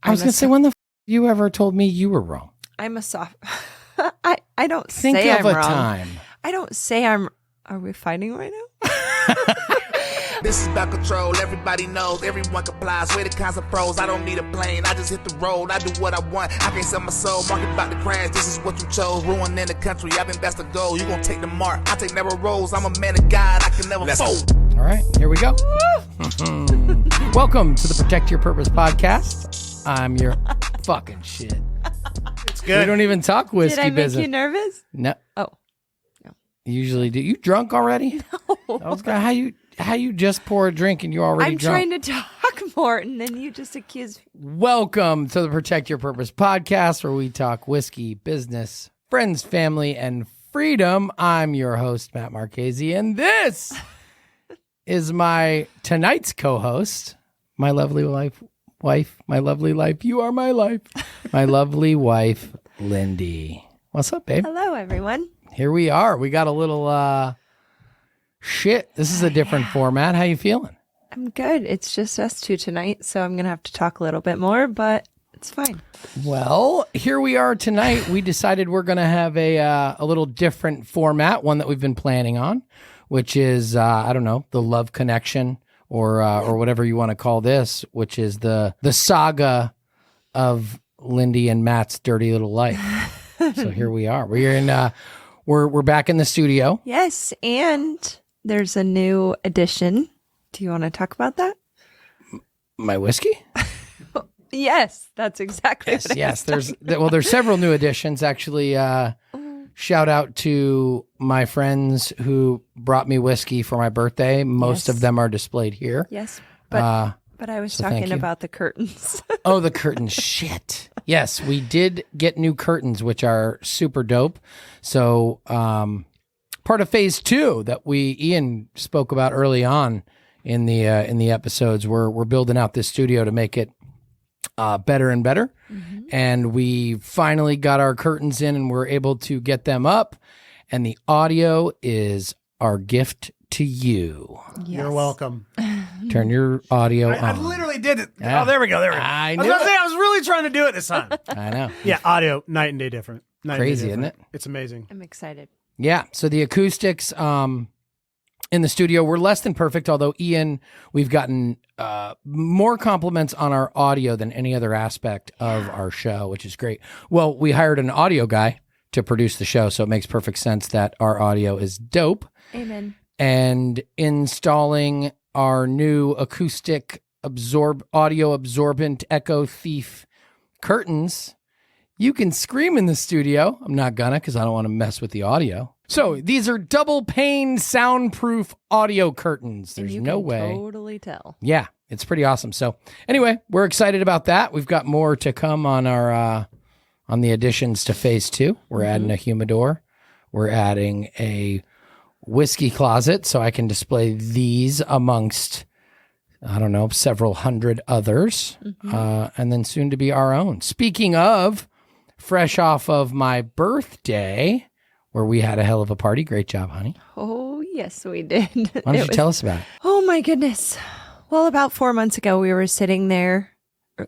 I was going to say, when the you ever told me you were wrong? I'm a soft. I don't Think say of I'm a wrong. time. I don't say I'm. Are we fighting right now? This is about control. Everybody knows. Everyone complies. We're the kinds of pros. I don't need a plane. I just hit the road. I do what I want. I can't sell my soul. Market about to crash. This is what you chose. Ruining the country. I've been best to go. You gon' take the mark. I take narrow roads. I'm a man of God. I can never fold. All right, here we go. Welcome to the Protect Your Purpose podcast. I'm your fucking shit. It's good. We don't even talk whiskey Did I make business. you nervous? No. Oh. You usually do. You drunk already? No. I was gonna, how you just pour a drink and you're already I'm drunk? trying to talk more, and then you just accuse me. Welcome to the Protect Your Purpose podcast, where we talk whiskey, business, friends, family, and freedom. I'm your host, Matt Marchese, and this is my tonight's co-host, my lovely wife, my lovely life. You are my life. My lovely wife, Lindy. What's up, babe? Hello, everyone. Here we are. We got a little shit. This is a different format. How you feeling? I'm good. It's just us two tonight, so I'm going to have to talk a little bit more, but it's fine. Well, here we are tonight. We decided we're going to have a little different format, one that we've been planning on, which is, I don't know, the love connection or whatever you want to call this, which is the saga of Lindy and Matt's dirty little life. So here we are. We're in, we're back in the studio. Yes, and there's a new addition. Do you want to talk about that? My whiskey? Yes, that's exactly what I Yes. was There's several new additions. Actually, shout out to my friends who brought me whiskey for my birthday. Most Yes. of them are displayed here. Yes, but I was so thank talking you. about the curtains. Oh, the curtains. Shit. Yes, we did get new curtains, which are super dope. So, part of phase 2 that Ian spoke about early on in the episodes, we're building out this studio to make it better and better. Mm-hmm. And we finally got our curtains in and we're able to get them up. And the audio is our gift to you. Yes. You're welcome. Turn your audio I on. literally did it. Yeah. Oh, there we go. There we go. I was knew gonna it. say I was really trying to do it this time. I know. Yeah, audio night and day different. Crazy, isn't it? It's amazing. I'm excited. Yeah. So the acoustics in the studio were less than perfect, although Ian, we've gotten more compliments on our audio than any other aspect of our show, which is great. Well, we hired an audio guy to produce the show, so it makes perfect sense that our audio is dope. Amen. And installing our new acoustic audio absorbent Echo Thief curtains, you can scream in the studio. I'm not gonna, because I don't want to mess with the audio. So these are double pane soundproof audio curtains. And There's you no can way. Totally tell. Yeah, it's pretty awesome. So anyway, we're excited about that. We've got more to come on our on the additions to phase 2. We're adding a humidor. We're adding a whiskey closet so I can display these amongst, I don't know, several hundred others, and then soon to be our own. Speaking of, fresh off of my birthday, where we had a hell of a party. Great job, honey. Oh, yes, we did. Why don't you tell us about it? Oh, my goodness. Well, about 4 months ago, we were sitting there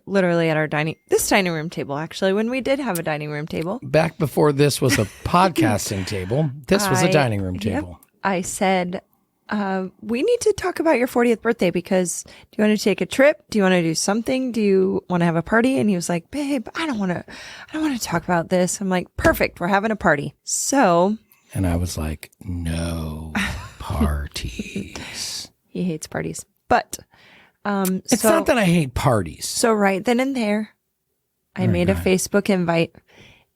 literally at our dining room table, actually, when we did have a dining room table. Back before this was a podcasting table, this was a dining room Yep. table. I said, we need to talk about your 40th birthday because do you want to take a trip? Do you want to do something? Do you want to have a party? And he was like, babe, I don't want to talk about this. I'm like, perfect. We're having a party. So. And I was like, no parties. He hates parties, but, It's not that I hate parties. So right then and there, I made a Facebook invite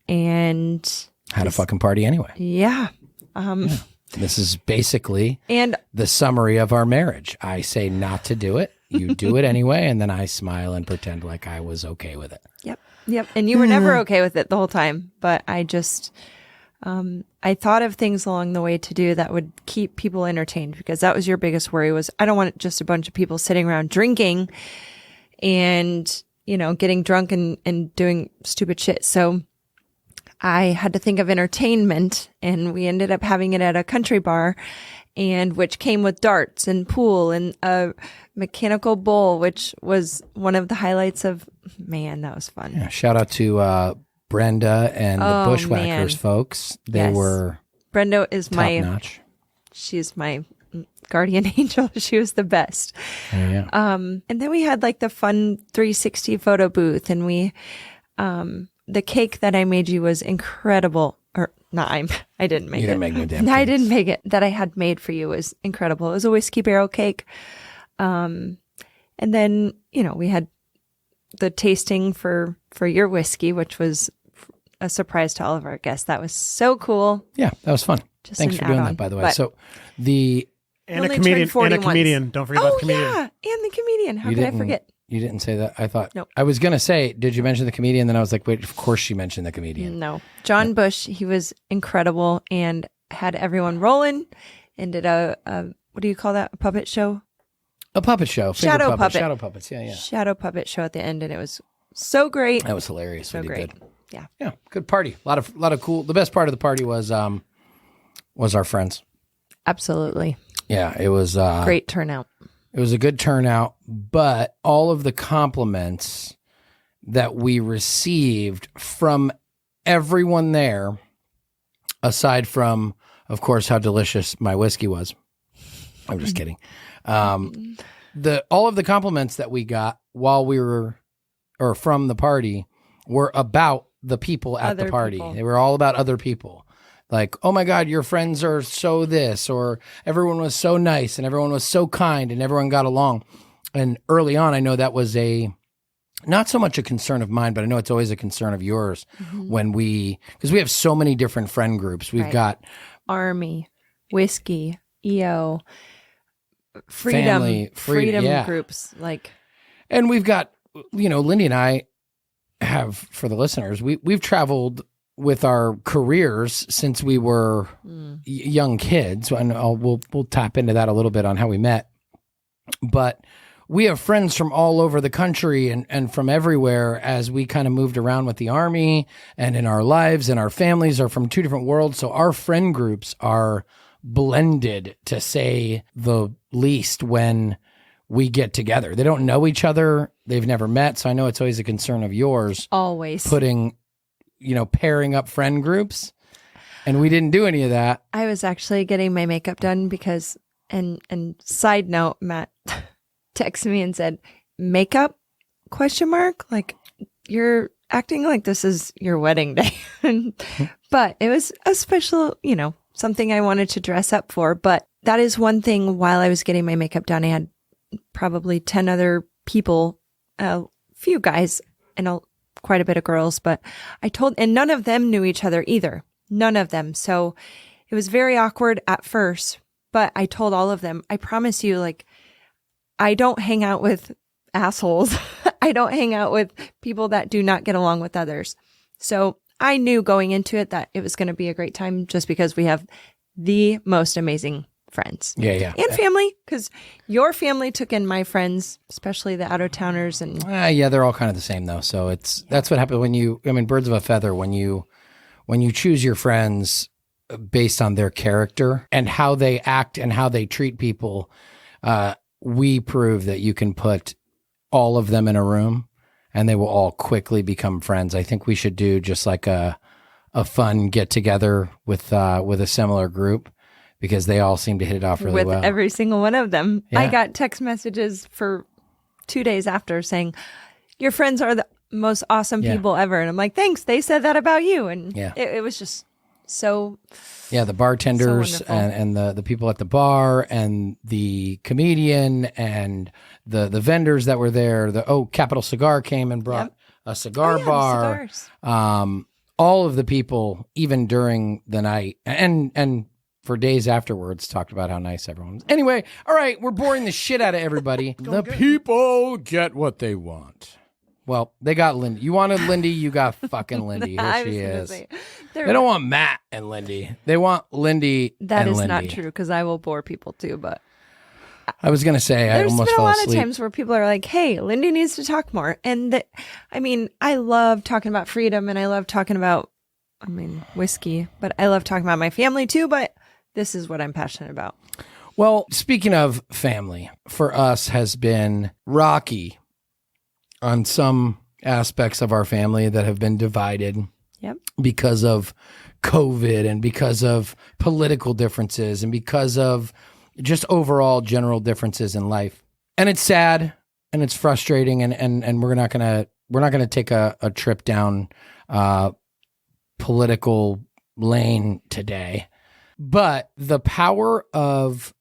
and Had a fucking party anyway. yeah. This is basically And the summary of our marriage. I say not to do it. You do it anyway. And then I smile and pretend like I was okay with it. Yep. And you were never okay with it the whole time, but I just, I thought of things along the way to do that would keep people entertained because that was your biggest worry was I don't want just a bunch of people sitting around drinking and, getting drunk and doing stupid shit. So I had to think of entertainment and we ended up having it at a country bar and which came with darts and pool and a mechanical bull, which was one of the highlights of, man, that was fun. Yeah, shout out to Brenda and the Oh, Bushwhackers man. folks. They Yes. were Brenda is top my, notch. she's my guardian angel. She was the best. Yeah. And then we had like the fun 360 photo booth, and we, the cake that I made you was incredible. Or not, I didn't make You it. didn't make no damn I cakes. didn't make it. That I had made for you was incredible. It was a whiskey barrel cake. And then, we had the tasting for your whiskey, which was a surprise to all of our guests. That was so cool. Yeah, that was fun. Just Thanks an for doing add-on. that, by the way. But- So the And only a turned comedian. 40 And a once. comedian. Don't forget about Oh, the comedian. yeah. And the comedian. How you could I didn't forget? You didn't say that. I thought Nope. I was gonna say, did you mention the comedian? Then I was like, wait, of course she mentioned the comedian. No. John Bush, he was incredible and had everyone rolling and did a what do you call that? A puppet show? A puppet show. Finger Shadow puppet. puppet. Shadow puppets. Yeah. Shadow puppet show at the end, and it was so great. That was hilarious. So what he great. did. Yeah. Yeah, good party. A lot of cool. The best part of the party was our friends. Absolutely. Yeah, it was Great turnout. It was a good turnout, but all of the compliments that we received from everyone there, aside from, of course, how delicious my whiskey was. I'm just kidding. All of the compliments that we got while we were, or from the party, were about the people at the Other party. people. They were all about other people. Like, oh my God, your friends are so this, or everyone was so nice and everyone was so kind and everyone got along. And early on, I know that was not so much a concern of mine, but I know it's always a concern of yours when because we have so many different friend groups. We've Right. got Army, whiskey, EO, freedom, Family, freedom yeah. groups. Like, And we've got, Lindy and I have, for the listeners, we've traveled with our careers since we were young kids. And we'll tap into that a little bit on how we met. But we have friends from all over the country and from everywhere as we kind of moved around with the Army and in our lives, and our families are from two different worlds. So our friend groups are blended, to say the least, when we get together. They don't know each other. They've never met. So I know it's always a concern of yours always. putting, pairing up friend groups. And we didn't do any of that. I was actually getting my makeup done because, and side note, Matt texted me and said, makeup, ? Like, you're acting like this is your wedding day. But it was a special, something I wanted to dress up for. But that is one thing. While I was getting my makeup done, I had probably 10 other people, a few guys and quite a bit of girls, but and none of them knew each other either. None of them. So it was very awkward at first, but I told all of them, I promise you, like, I don't hang out with assholes. I don't hang out with people that do not get along with others. So I knew going into it that it was going to be a great time, just because we have the most amazing friends. Yeah. And family, because your family took in my friends, especially the out-of-towners. And Yeah, they're all kind of the same though. So that's what happens when birds of a feather, when you choose your friends based on their character and how they act and how they treat people, we prove that you can put all of them in a room and they will all quickly become friends. I think we should do just like a fun get together with a similar group, because they all seem to hit it off really with well. every single one of them. Yeah. I got text messages for 2 days after saying, your friends are the most awesome Yeah. people ever. And I'm like, thanks. They said that about you. And Yeah. it was just so, Yeah, the bartenders So and the people at the bar and the comedian and the vendors that were there. Capital Cigar came and brought a cigar Oh, yeah, the bar. cigars. All of the people, even during the night and for days afterwards, talked about how nice everyone was. Anyway, all right, we're boring the shit out of everybody. The people get what they want. Well, they got Lindy. You wanted Lindy, you got fucking Lindy. I Here was she gonna is. say, They don't want Matt and Lindy. They want Lindy that and is Lindy. not true, because I will bore people too. But I was going to say, I there's almost been a fell lot asleep. of times where people are like, hey, Lindy needs to talk more. And I love talking about freedom, and I love talking about, whiskey, but I love talking about my family too. But this is what I'm passionate about. Well, speaking of family, for us has been rocky on some aspects of our family that have been divided Yep. because of COVID and because of political differences and because of just overall general differences in life. And it's sad and it's frustrating and we're not gonna take a trip down political lane today. But the power of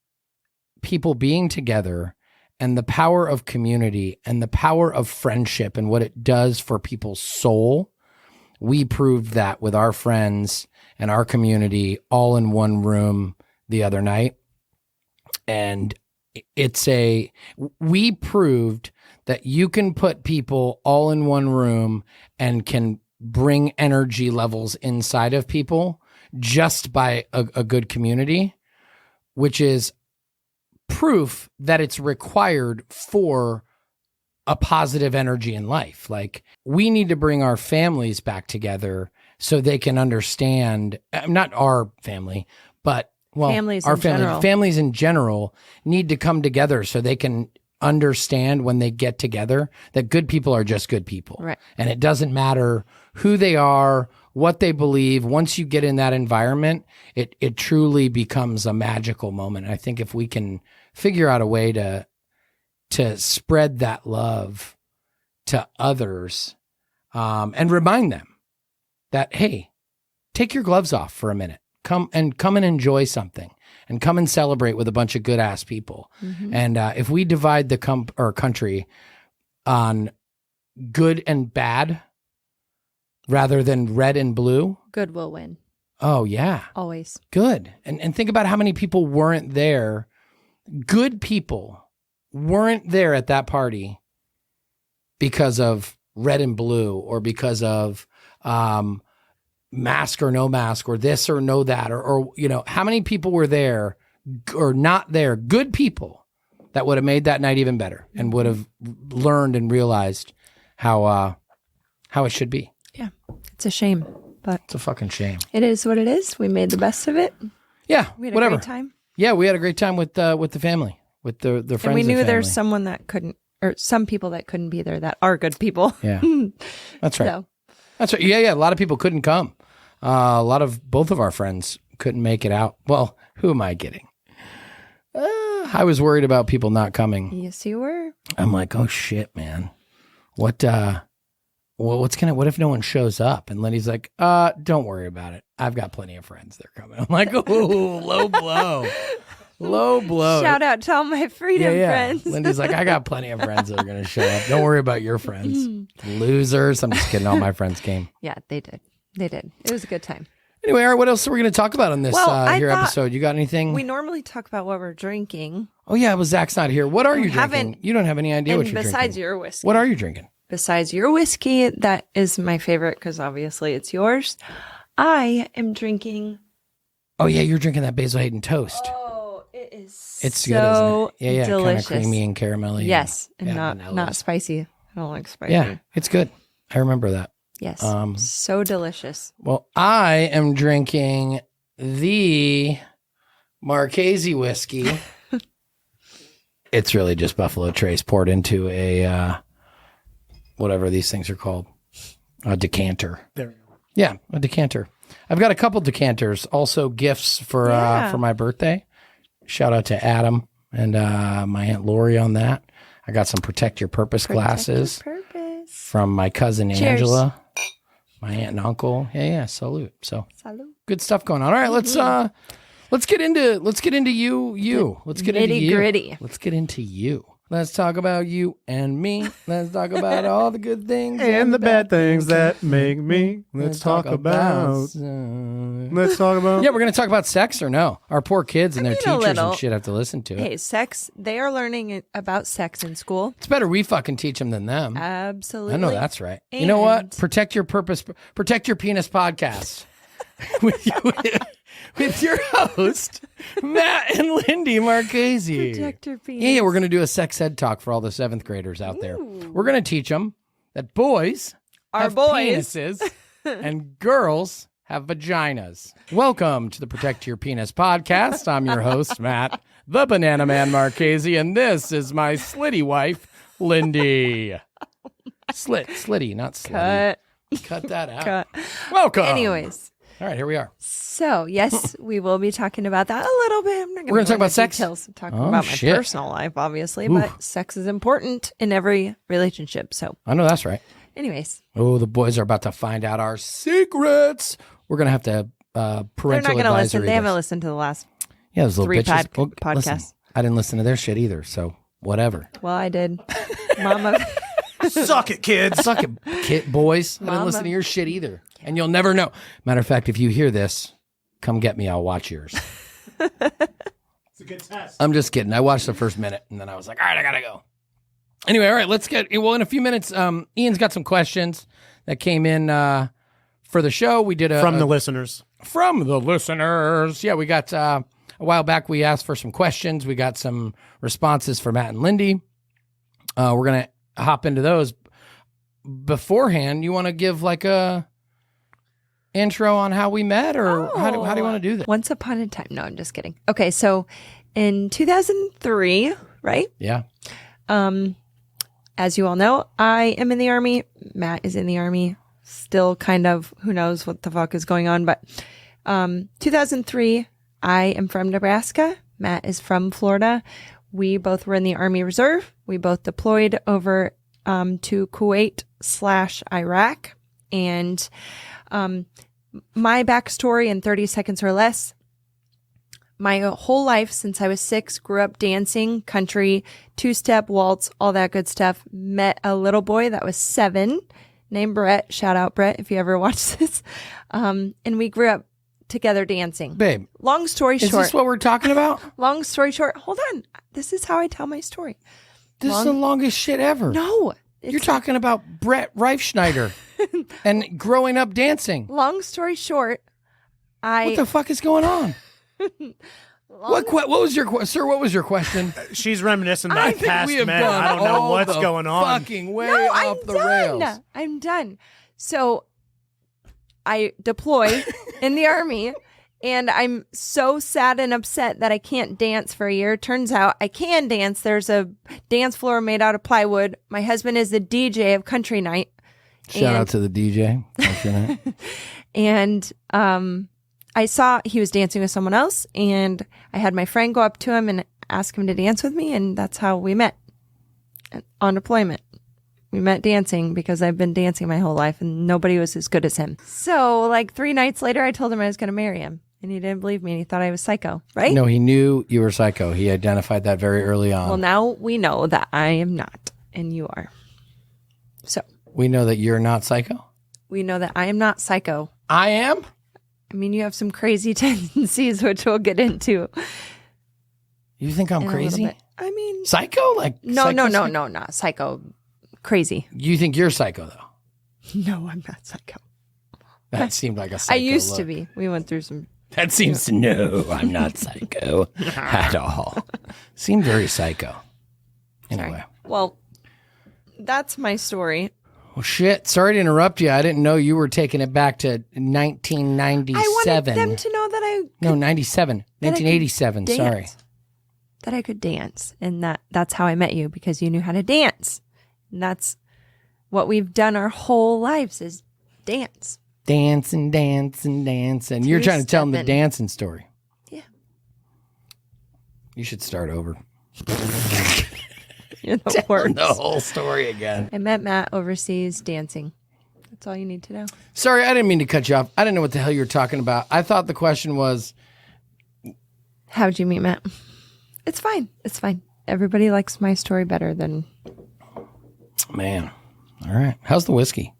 people being together and the power of community and the power of friendship and what it does for people's soul, we proved that with our friends and our community all in one room the other night. And we proved that you can put people all in one room and can bring energy levels inside of people just by a good community, which is proof that it's required for a positive energy in life. Like, we need to bring our families back together so they can understand, not our family, but Families our in general. families in general need to come together so they can understand when they get together that good people are just good people. Right. And it doesn't matter who they are, what they believe. Once you get in that environment, it truly becomes a magical moment. I think if we can figure out a way to spread that love to others, and remind them that, hey, take your gloves off for a minute. Come and enjoy something and come and celebrate with a bunch of good ass people. Mm-hmm. And if we divide the country on good and bad rather than red and blue, Good will win. oh yeah, Always. good. And think about how many people weren't there. Good people weren't there at that party because of red and blue or because of mask or no mask or this or no that or you know, how many people were there or not there, good people that would have made that night even better and would have learned and realized how it should be. Yeah. It's a shame, but It's a fucking shame. it is what it is. We made the best of it. Yeah, We had whatever. a great time. Yeah, we had a great time with the family, with the friends. And we and knew family. there's someone that couldn't, or some people that couldn't be there that are good people. Yeah, that's right. So, That's right. Yeah. A lot of people couldn't come. Both of our friends couldn't make it out. Well, who am I kidding? I was worried about people not coming. yes, you were. I'm like, oh shit, man. What if no one shows up? And Lenny's like, don't worry about it. I've got plenty of friends. They're coming. I'm like, oh, low blow. Low blow. Shout out to all my freedom friends. Lindy's like, I got plenty of friends that are going to show up. Don't worry about your friends. Losers. I'm just kidding. All my friends came. Yeah, they did. They did. It was a good time. Anyway, all right, what else are we going to talk about on this Well, I here thought episode? You got anything? We normally talk about what we're drinking. Oh, yeah, well, Zach's not here. What are you drinking? haven't- You don't have any idea what And you're besides drinking. your whiskey. What are you drinking? Besides your whiskey, that is my favorite because obviously it's yours. I am drinking. Oh, yeah, you're drinking that Basil Hayden toast. Oh, it is It's so good, isn't it? Yeah, kind of delicious. creamy and caramelly. Yes, and yeah, not vanilla. spicy. I don't like spicy. Yeah, it's good. I remember that. Yes. Um, So delicious. Well, I am drinking the Marchese whiskey. It's really just Buffalo Trace poured into a whatever these things are called, a decanter. There we go. Yeah, a decanter. I've got a couple decanters, also gifts for my birthday. Shout out to Adam and my Aunt Lori on that. I got some Protect Your Purpose glasses Purpose. from my cousin Cheers. Angela, my aunt and uncle. Yeah, salute. So Salud. good stuff going on. All right, let's get into you. Let's get into you. Nitty-gritty. Let's get into you. Let's talk about you and me. Let's talk about all the good things And the bad things that make me. Let's talk about. Let's talk about. Yeah, we're gonna talk about sex or no? Our poor kids and their a teachers little. and shit have to listen to it. Hey, sex. They are learning about sex in school. It's better we fucking teach them than them. Absolutely. I know that's right. You know what? And- Protect your purpose. Protect your penis podcast with your host Matt and Lindy Marchese. Protect your penis. Yeah, we're gonna do a sex ed talk for all the 7th graders out there. We're gonna teach them that boys Are have boys. penises and girls have vaginas. Welcome to the Protect Your Penis podcast. I'm your host, Matt, the Banana Man Marchese, and this is my slitty wife, Lindy. Slitty, not slitty. Cut that out. Cut. Welcome. Anyways, All right, here we are. so yes, we will be talking about that a little bit. I'm not We're gonna talk about sex? details, talking Oh, about shit. my personal life, obviously, but sex is important in every relationship. So, I know that's right. anyways, Oh, the boys are about to find out our secrets. We're going to have to they're parental not going to advisory listen. They this. haven't listened to the last. Yeah, those little 3 bitches. podcasts. Listen, I didn't listen to their shit either, so whatever. Well, I did. Mama. Suck it, kids. Suck it, kid boys. I didn't listen to your shit either. And you'll never know. Matter of fact, if you hear this, come get me. I'll watch yours. It's a good test. I'm just kidding. I watched the first minute, and then I was like, all right, I got to go. Anyway, all right, let's get, well, in a few minutes, Ian's got some questions that came in for the show. We did From the listeners. From the listeners. Yeah, we got, a while back, we asked for some questions. We got some responses for Matt and Lindy. We're going to hop into those. Beforehand, you want to give like a intro on how we met, or how do you want to do that? Once upon a time. No, I'm just kidding. Okay, so in 2003, right? Yeah. As you all know, I am in the Army. Matt is in the Army. Still kind of, who knows what the fuck is going on. But 2003, I am from Nebraska. Matt is from Florida. We both were in the Army Reserve. We both deployed over to Kuwait/Iraq. And my backstory in 30 seconds or less. My whole life since I was 6, grew up dancing, country, 2-step, waltz, all that good stuff. Met a little boy that was 7 named Brett. Shout out Brett if you ever watch this. And we grew up together dancing. Babe, Long story is short. this what we're talking about? Long story short. Hold on. This is how I tell my story. This is the longest shit ever. No. You're talking about Brett Reifschneider and growing up dancing. Long story short, What the fuck is going on? What was your sir? What was your question? She's reminiscing I back think past we have men. gone I don't know all what's the going on. Fucking way No, off I'm the done. rails. I'm done. So I deploy in the Army, and I'm so sad and upset that I can't dance for a year. Turns out I can dance. There's a dance floor made out of plywood. My husband is the DJ of Country Night. Shout out to the DJ. And I saw he was dancing with someone else, and I had my friend go up to him and ask him to dance with me, and that's how we met on deployment. We met dancing because I've been dancing my whole life, and nobody was as good as him. So, like 3 nights later, I told him I was going to marry him, and he didn't believe me, and he thought I was psycho, right? No, he knew you were psycho. He identified that very early on. Well, now we know that I am not, and you are. So, we know that you're not psycho. we know that I am not psycho. I am. I mean, you have some crazy tendencies, which we'll get into. You think I'm in a little crazy? bit. I mean, Psycho? Like no, psycho, psycho? not psycho. Crazy. You think you're psycho though? No, I'm not psycho. That seemed like a psycho I used to look. be. We went through some. That seems to no, I'm not psycho at all. Seemed very psycho. Anyway. Sorry. Well, that's my story. Well, shit. Sorry to interrupt you. I didn't know you were taking it back to 1997. I wanted them to know that I No, 97. that I could 1987. dance. Sorry. That I could dance, and that's how I met you, because you knew how to dance. And that's what we've done our whole lives is dance. Dancing. You're trying to tell them the Two-stepping. dancing story. Yeah. You should start over. You're the worst. The whole story again. I met Matt overseas dancing. That's all you need to know. Sorry, I didn't mean to cut you off. I didn't know what the hell you were talking about. I thought the question was, How'd you meet Matt? It's fine. It's fine. Everybody likes my story better than man. All right. How's the whiskey?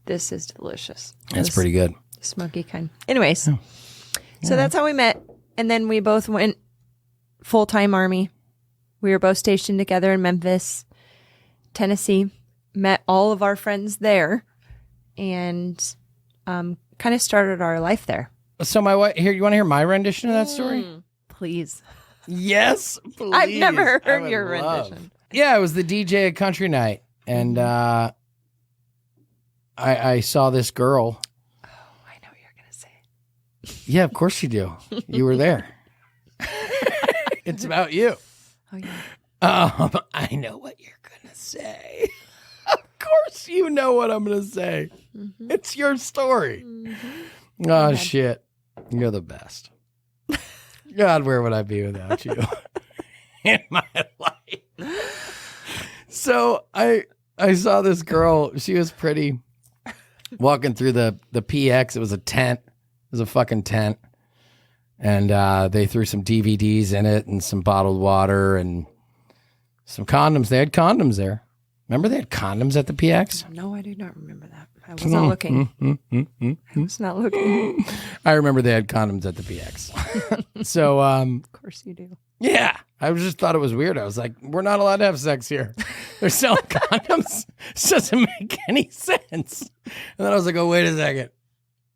this is delicious. That's This pretty good. smoky kind. Anyways, so that's how we met. And then we both went full-time Army. We were both stationed together in Memphis, Tennessee. Met all of our friends there, and kind of started our life there. So my wife here. You want to hear my rendition of that story? Please. Yes, please. I've never I heard would your love. rendition. Yeah, I was the DJ at Country Night, and I saw this girl. Oh, I know what you're going to say. Yeah, of course you do. You were there. It's about you. Oh yeah. I know what you're gonna say. Of course you know what I'm gonna say. Mm-hmm. It's your story. Mm-hmm. Oh shit. You're the best. God, where would I be without you in my life? So I saw this girl. She was pretty, walking through the PX. It was a tent. It was a fucking tent. And they threw some DVDs in it and some bottled water and some condoms. They had condoms there. Remember they had condoms at the PX? No, I do not remember that. I was not looking. I was not looking. I remember they had condoms at the PX. So, Of course you do. yeah, I just thought it was weird. I was like, we're not allowed to have sex here. They're selling condoms. This doesn't make any sense. And then I was like, oh, wait a second.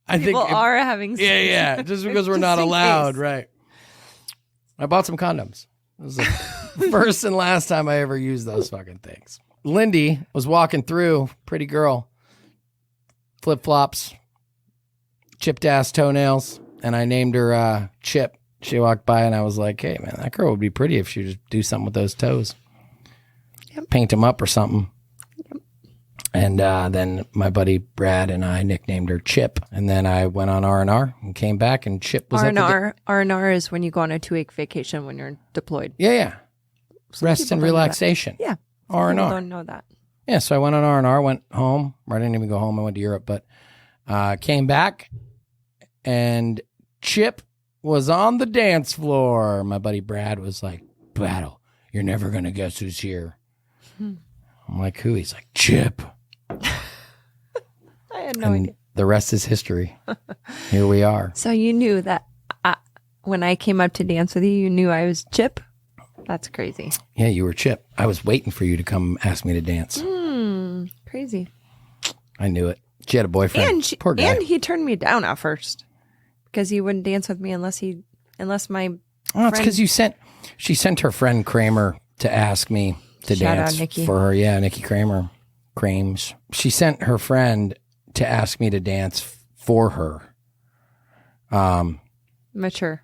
I People think are having sex. yeah. Just because we're Just not in allowed, case. right? I bought some condoms. It was the first and last time I ever used those fucking things. Lindy was walking through, pretty girl, flip flops, chipped ass toenails, and I named her Chip. She walked by, and I was like, "Hey, man, that girl would be pretty if she would just do something with those toes, paint them up or something." And then my buddy Brad and I nicknamed her Chip. And then I went on R&R and came back, and Chip was R&R is when you go on a 2-week vacation when you're deployed. Yeah. Rest people and don't know that. relaxation. Yeah. R&R. People don't know that. Yeah, so I went on R&R, went home. Or I didn't even go home. I went to Europe, but came back, and Chip was on the dance floor. My buddy Brad was like, "Battle, you're never going to guess who's here." I'm like, "Who?" He's like, "Chip." I had no idea. The rest is history. Here we are. So you knew that when I came up to dance with you, you knew I was Chip? That's crazy. Yeah, you were Chip. I was waiting for you to come ask me to dance. Crazy. I knew it. She had a boyfriend. Poor guy. And he turned me down at first because he wouldn't dance with me unless my Oh, it's because she sent her friend Kramer to ask me to Shout out dance Nikki. for her. Yeah, Nikki Kramer. Krames. She sent her friend to ask me to dance for her. mature.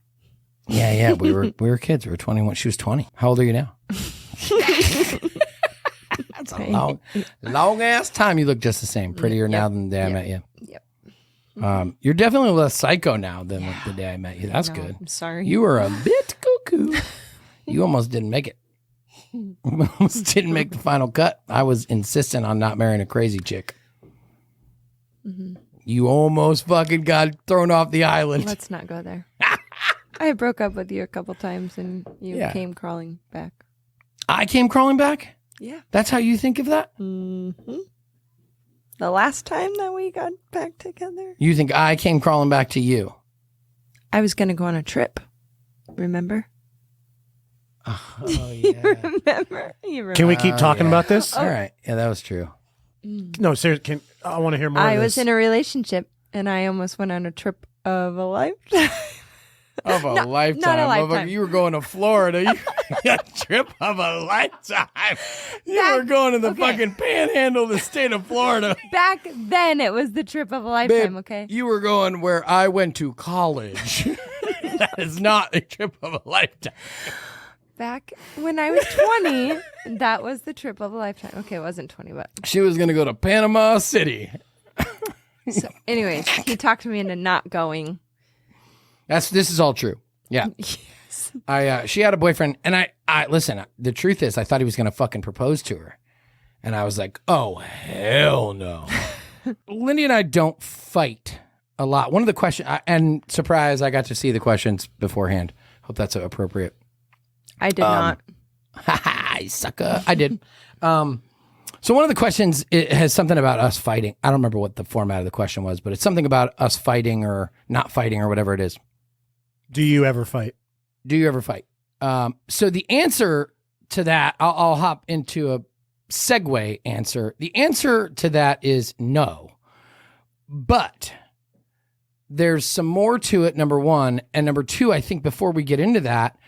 Yeah. We were kids. We were 21. She was 20. How old are you now? That's a long ass time. You look just the same. Prettier now than the day I met you. Yep. You're definitely less psycho now than the day I met you. That's No, good. I'm sorry. You were a bit cuckoo. You almost didn't make it. Almost didn't make the final cut. I was insistent on not marrying a crazy chick. You almost fucking got thrown off the island. Let's not go there. I broke up with you a couple times and you Yeah. came crawling back. I came crawling back? Yeah. That's how you think of that? The last time that we got back together, You think I came crawling back to you? I was going to go on a trip. Remember? Oh, yeah. Remember? You remember? Can we keep talking yeah. about this? All right. Yeah, that was true. No, seriously. I want to hear more. I of was this. in a relationship and I almost went on a trip of a lifetime. Of a lifetime. not a Motherfucker, lifetime. you were going to Florida. You a trip of a lifetime. You were going to the okay. fucking panhandle of the state of Florida. Back then, it was the trip of a lifetime, Babe, okay? you were going where I went to college. That is not a trip of a lifetime. Back when I was 20, that was the trip of a lifetime. Okay, it wasn't 20, but. She was going to go to Panama City. So, anyways, he talked me into not going. This is all true. Yeah. Yes. She had a boyfriend, and I listen, the truth is I thought he was going to fucking propose to her. And I was like, "Oh, hell no." Lindy and I don't fight a lot. One of the questions, and surprise, I got to see the questions beforehand. Hope that's appropriate. I did not. Ha ha, sucker. I did. So one of the questions, it has something about us fighting. I don't remember what the format of the question was, but it's something about us fighting or not fighting or whatever it is. Do you ever fight? Do you ever fight? So the answer to that, I'll hop into a segue answer. The answer to that is no. But there's some more to it, number one. And number two, I think before we get into that,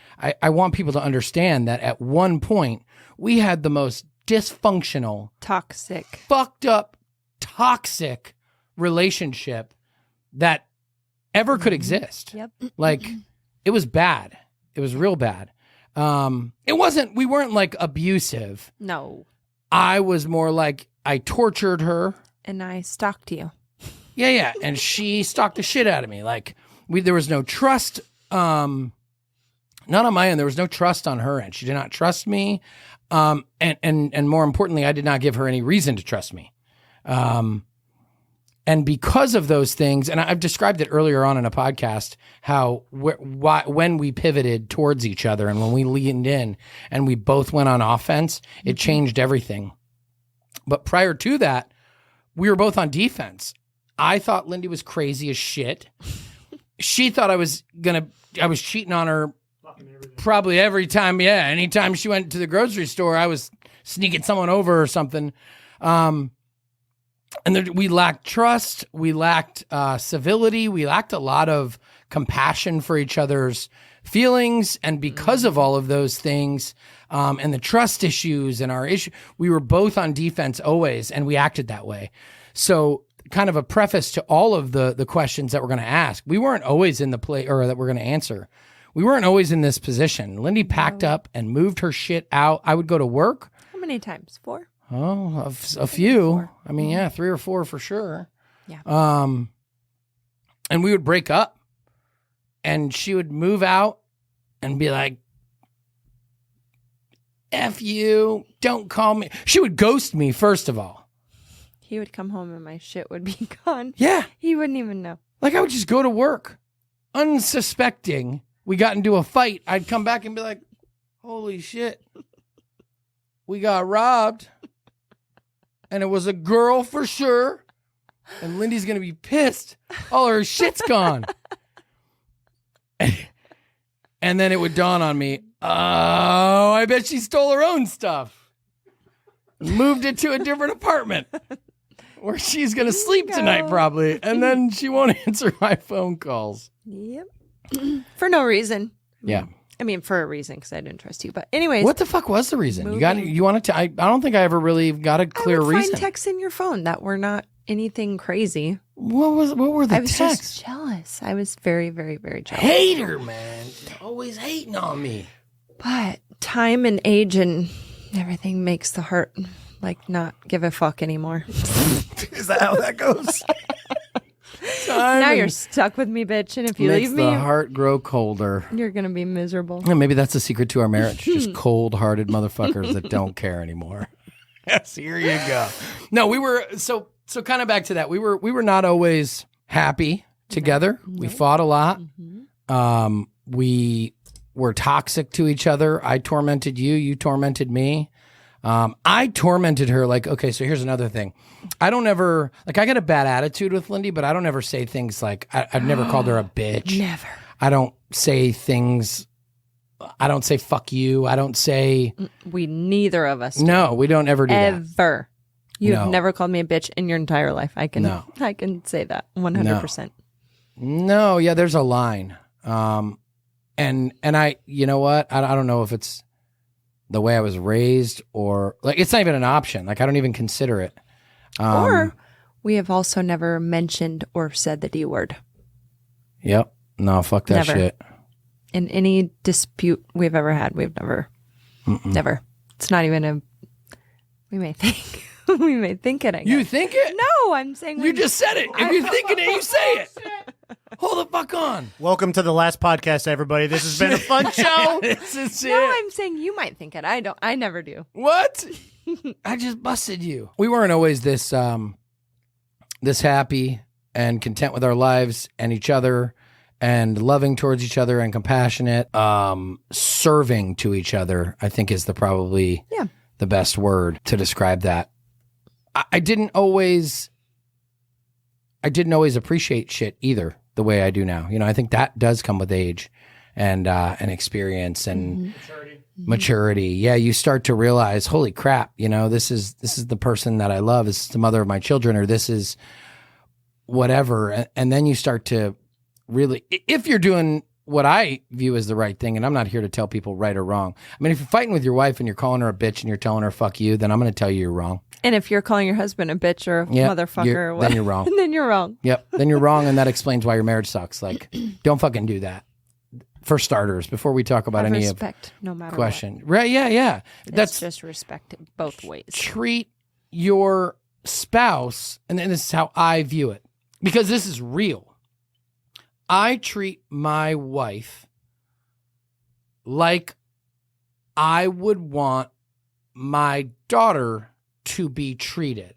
I want people to understand that at one point, we had the most dysfunctional, Toxic. fucked up, toxic relationship that ever could exist. Yep. Like, it was bad. It was real bad. We weren't like abusive. No. I was more like, I tortured her. And I stalked you. Yeah. And she stalked the shit out of me. Like, there was no trust. Not on my end. There was no trust on her end. She did not trust me. And more importantly, I did not give her any reason to trust me. And because of those things, and I've described it earlier on in a podcast, how when we pivoted towards each other and when we leaned in and we both went on offense, it changed everything. But prior to that, we were both on defense. I thought Lindy was crazy as shit. She thought I was cheating on her probably every time. Yeah, anytime she went to the grocery store, I was sneaking someone over or something. And we lacked trust. We lacked civility. We lacked a lot of compassion for each other's feelings. And because of all of those things, and the trust issues and our issue, we were both on defense always, and we acted that way. So kind of a preface to all of the questions that we're going to ask. We weren't always in the play, or that we're going to answer. We weren't always in this position. Lindy packed up and moved her shit out. I would go to work. How many times? 4? Oh, a few. I mean, yeah, 3 or 4 for sure. Yeah. And we would break up, and she would move out and be like, F you, don't call me. She would ghost me, first of all. He would come home and my shit would be gone. Yeah. He wouldn't even know. Like, I would just go to work, unsuspecting. We got into a fight. I'd come back and be like, holy shit, we got robbed. And it was a girl for sure. And Lindy's going to be pissed. All her shit's gone. And then it would dawn on me, oh, I bet she stole her own stuff. Moved it to a different apartment where she's going to sleep tonight probably. And then she won't answer my phone calls. Yep. For no reason. Yeah. I mean, for a reason, because I didn't trust you. But anyways. What the fuck was the reason? Moving. You wanted to, I don't think I ever really got a clear I would reason. find texts in your phone that were not anything crazy. What were the I was texts? just jealous. I was very, very, very jealous. Hater, man. Always hating on me. But time and age and everything makes the heart not give a fuck anymore. Is that how that goes? Now you're stuck with me, bitch. And if you makes leave me, the heart grow colder. you're going to be miserable. Yeah, maybe that's the secret to our marriage. Just cold-hearted motherfuckers that don't care anymore. Yes, here you go. No, we were so kind of back to that. We were not always happy together. We fought a lot. We were toxic to each other. I tormented you. You tormented me. I tormented her. Like, okay, so here's another thing. I don't ever, I got a bad attitude with Lindy, but I don't ever say things like, I've never called her a bitch. Never. I don't say things, I don't say fuck you. I don't say. We neither of us do. No, we don't ever do that. Ever. You've No. never called me a bitch in your entire life. I can No. say that 100%. No, yeah, there's a line. And I, you know what? I don't know if it's the way I was raised or it's not even an option. I don't even consider it. Or we have also never mentioned or said the D word. Yep. No, fuck that Never. shit. In any dispute we've ever had, we've never. It's not even we may think. We may think it, I guess. You think it? No, I'm saying You just said it. If you're thinking it, you say it. Hold the fuck on. Welcome to the last podcast, everybody. This has been a fun show. This is it. No, I'm saying you might think it. I don't. I never do. What? I just busted you. We weren't always this this happy and content with our lives and each other and loving towards each other and compassionate. Serving to each other, I think, is probably the best word to describe that. I didn't always appreciate shit either the way I do now. You know, I think that does come with age and experience and maturity. Yeah, you start to realize, holy crap, you know, this is the person that I love. This is the mother of my children, or this is whatever. And then you start to really, if you're doing what I view as the right thing, and I'm not here to tell people right or wrong. I mean, if you're fighting with your wife and you're calling her a bitch and you're telling her fuck you, then I'm going to tell you you're wrong. And if you're calling your husband a bitch or a Yep, motherfucker or what, then you're wrong. then you're wrong. Yep. Then you're wrong, and that explains why your marriage sucks. Like, don't fucking do that. For starters, before we talk about Have any respect, no matter question. Right, yeah. what. That's It's just respect it both ways. treat your spouse, and this is how I view it, because this is real. I treat my wife like I would want my daughter to be treated,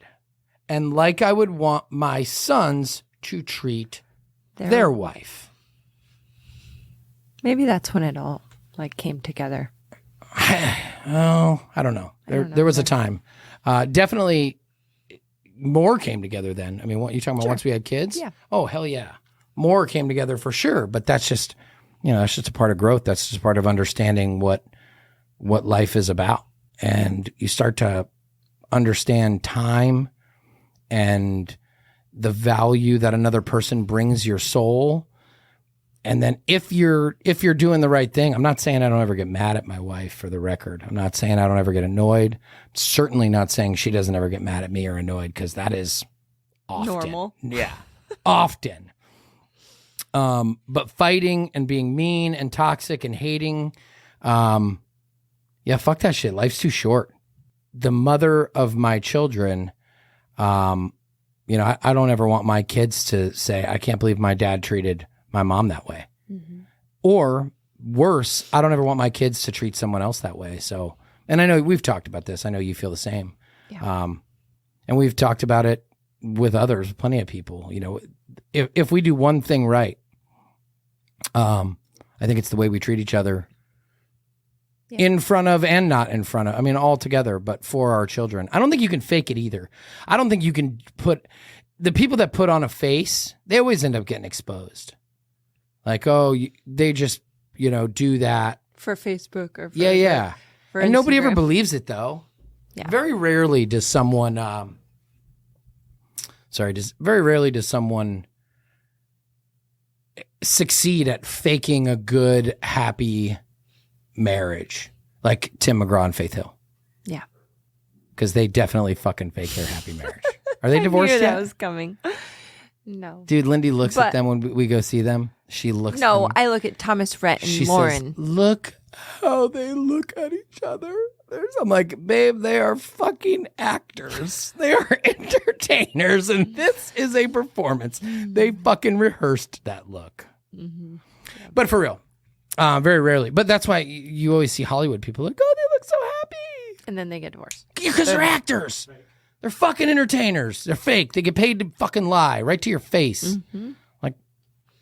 and like I would want my sons to treat their wife. Maybe that's when it all like came together. Oh, I don't know. There was a time. Definitely more came together then. I mean, what you talking about once we had kids? Yeah. Oh, hell yeah. More came together for sure. But that's just, that's just a part of growth. That's just part of understanding what life is about. And you start to understand time and the value that another person brings your soul. And then if you're doing the right thing, I'm not saying I don't ever get mad at my wife, for the record. I'm not saying I don't ever get annoyed. Certainly not saying she doesn't ever get mad at me or annoyed, because that is often. Normal. Yeah, often. But fighting and being mean and toxic and hating, fuck that shit. Life's too short. The mother of my children, I don't ever want my kids to say, I can't believe my dad treated my mom that way. Mm-hmm. Or worse, I don't ever want my kids to treat someone else that way. So, and I know we've talked about this. I know you feel the same. Yeah. And we've talked about it with others, plenty of people. If we do one thing right, I think it's the way we treat each other in front of and not in front of. I mean, all together, but for our children. I don't think you can fake it either. I don't think you can put the people that put on a face, they always end up getting exposed. Like, they just, do that. For Facebook or for Yeah. For And nobody ever Instagram. believes it, though. Yeah. Very rarely does someone, succeed at faking a good, happy marriage. Like Tim McGraw and Faith Hill. Yeah. Because they definitely fucking fake their happy marriage. Are they I divorced knew yet? that was coming. No. Dude, Lindy looks at But- them when we go see them. She looks No, at them. I look at Thomas Rhett and She Lauren. says, look how they look at each other. I'm like, babe, they are fucking actors. They are entertainers, and this is a performance. They fucking rehearsed that look. Mm-hmm. Yeah. But for real, very rarely. But that's why you always see Hollywood people like, oh, they look so happy. And then they get divorced. Because they're actors. They're fucking entertainers. They're fake. They get paid to fucking lie right to your face. Mm-hmm. Like,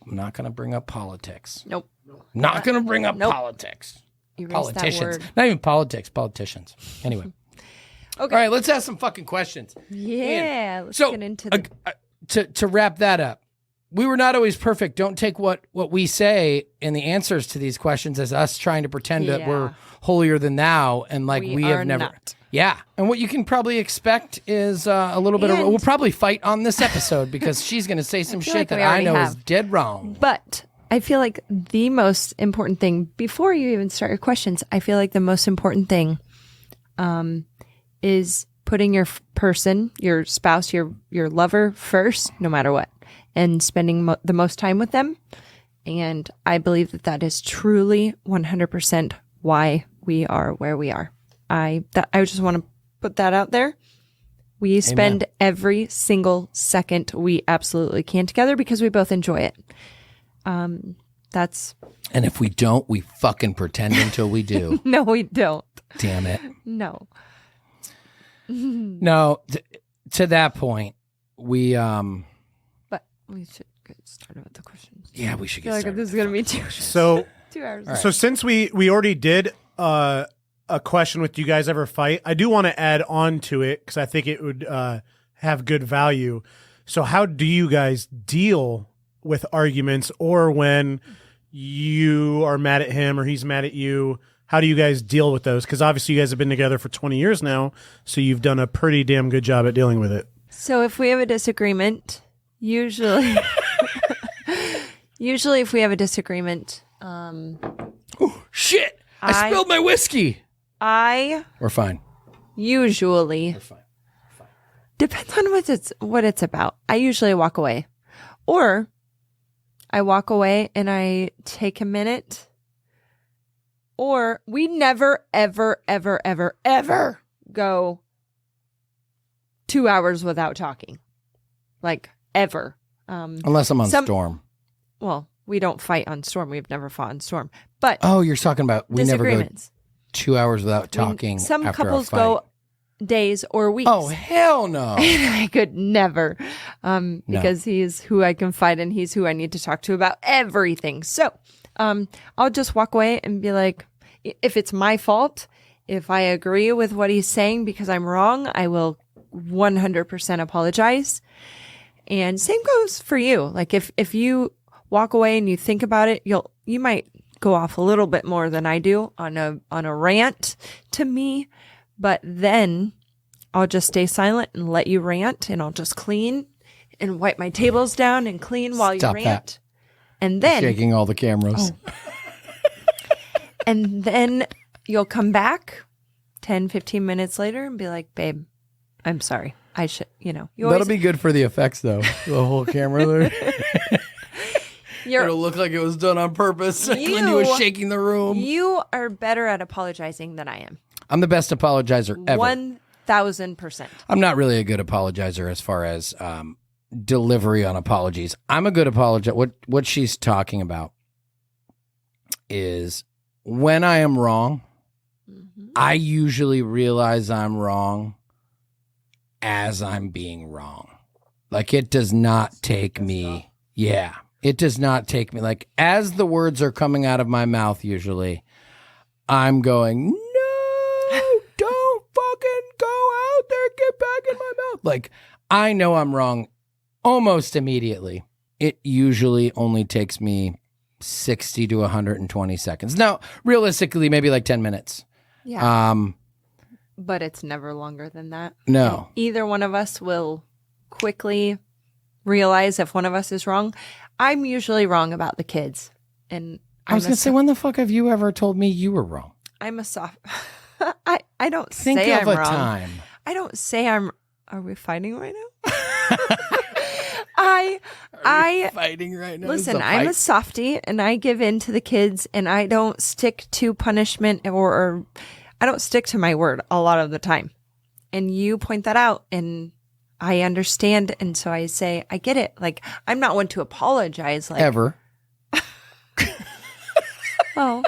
I'm not going to bring up politics. Nope. Not going to bring up Nope. politics. Erase Politicians. that word. Not even politics, politicians. Anyway. Okay. All right, let's ask some fucking questions. Yeah. Let's So, get into the to wrap that up, we were not always perfect. Don't take what we say in the answers to these questions as us trying to pretend that we're Yeah. holier than thou and like We we are have never. not. Yeah, and what you can probably expect is a little bit of. And- We'll probably fight on this episode because she's going to say some feel shit like that we I already know is have. dead wrong. But I feel like the most important thing, before you even start your questions, I feel like the most important thing is putting your person, your spouse, your lover first, no matter what, and spending the most time with them. And I believe that is truly 100% why we are where we are. I just want to put that out there. We spend every single second we absolutely can together because we both enjoy it. That's And if we don't, we fucking pretend until we do. no, we don't. Damn it. No. No, to that point, we But we should get started with the questions. yeah, we should I get feel like started. this is going to be 2 So 2 hours. So since we already did a question with, do you guys ever fight? I do want to add on to it because I think it would have good value. So how do you guys deal with arguments, or when you are mad at him or he's mad at you? How do you guys deal with those? Because obviously you guys have been together for 20 years now, so you've done a pretty damn good job at dealing with it. So if we have a disagreement, usually if we have a disagreement, Shit! I spilled my whiskey. I We're fine. usually We're fine. depends on what it's about. I usually walk away, or I walk away and I take a minute. Or we never, ever, ever, ever, ever go 2 hours without talking, like ever. Unless I'm on Storm. Well, we don't fight on Storm. We've never fought on Storm, but Oh, you're talking about we never go disagreements. 2 hours without talking. Some after couples a fight. go days or weeks. Oh hell no! And I could never, because he's who I confide in. He's who I need to talk to about everything. So, I'll just walk away and be like, if it's my fault, if I agree with what he's saying because I'm wrong, I will 100% apologize. And same goes for you. Like if you walk away and you think about it, you might go off a little bit more than I do on a rant to me, but then I'll just stay silent and let you rant, and I'll just clean and wipe my tables down and clean while Stop you that. rant. And then Shaking all the cameras. and then you'll come back 10, 15 minutes later and be like, babe, I'm sorry. I should, you That'll always, be good for the effects, though. The whole camera there. you're, It'll look like it was done on purpose when you were shaking the room. you are better at apologizing than I am. I'm the best apologizer ever. 1,000%. I'm not really a good apologizer as far as delivery on apologies. I'm a good apologizer. What she's talking about is when I am wrong, I usually realize I'm wrong as I'm being wrong. Like it does not take me. Yeah. It does not take me. Like as the words are coming out of my mouth, usually I'm going, no, don't fucking go out there. Get back in my mouth. Like I know I'm wrong almost immediately. It usually only takes me 60 to 120 seconds. Now, realistically, maybe like 10 minutes. Yeah. But it's never longer than that. No. Either one of us will quickly realize if one of us is wrong. I'm usually wrong about the kids. And I was going to say, when the fuck have you ever told me you were wrong? I'm a soft. I don't Think say of I'm a wrong. time. I don't say I'm. Are we fighting right now? Fighting right now. Listen, I'm a softie and I give in to the kids and I don't stick to punishment or I don't stick to my word a lot of the time. And you point that out and I understand. And so I say, I get it. Like, I'm not one to apologize. Like, ever. well,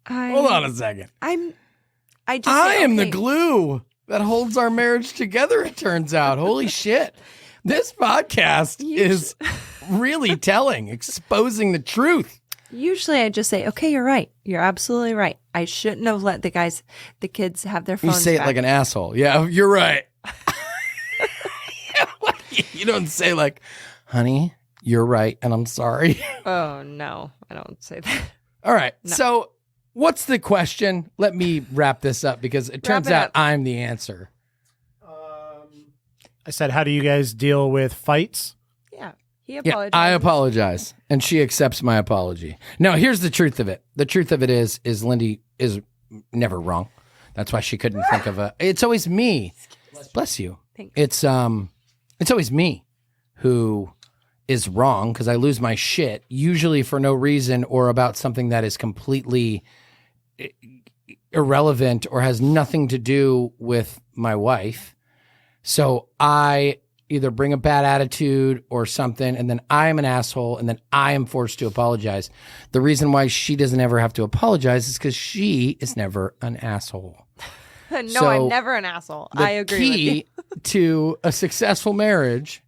Hold on a second. I I say, am the okay. glue that holds our marriage together, it turns out. Holy shit. This podcast is really telling, exposing the truth. Usually I just say, okay, you're right. You're absolutely right. I shouldn't have let the kids have their You phones say back. it like an asshole. Yeah, you're right. You don't say like, honey, you're right, and I'm sorry. Oh, no, I don't say that. All right. So what's the question? Let me wrap this up because it turns it out up. I'm the answer. I said, how do you guys deal with fights? Yeah. He Yeah, apologized. I apologize, and she accepts my apology. No, here's the truth of it. The truth of it is Lindy is never wrong. That's why she couldn't think of a. It's always me. Bless you. Thanks. It's always me who is wrong because I lose my shit usually for no reason or about something that is completely irrelevant or has nothing to do with my wife. So I either bring a bad attitude or something, and then I am an asshole, and then I am forced to apologize. The reason why she doesn't ever have to apologize is because she is never an asshole. No, So, I'm never an asshole. The I agree with you. key to a successful marriage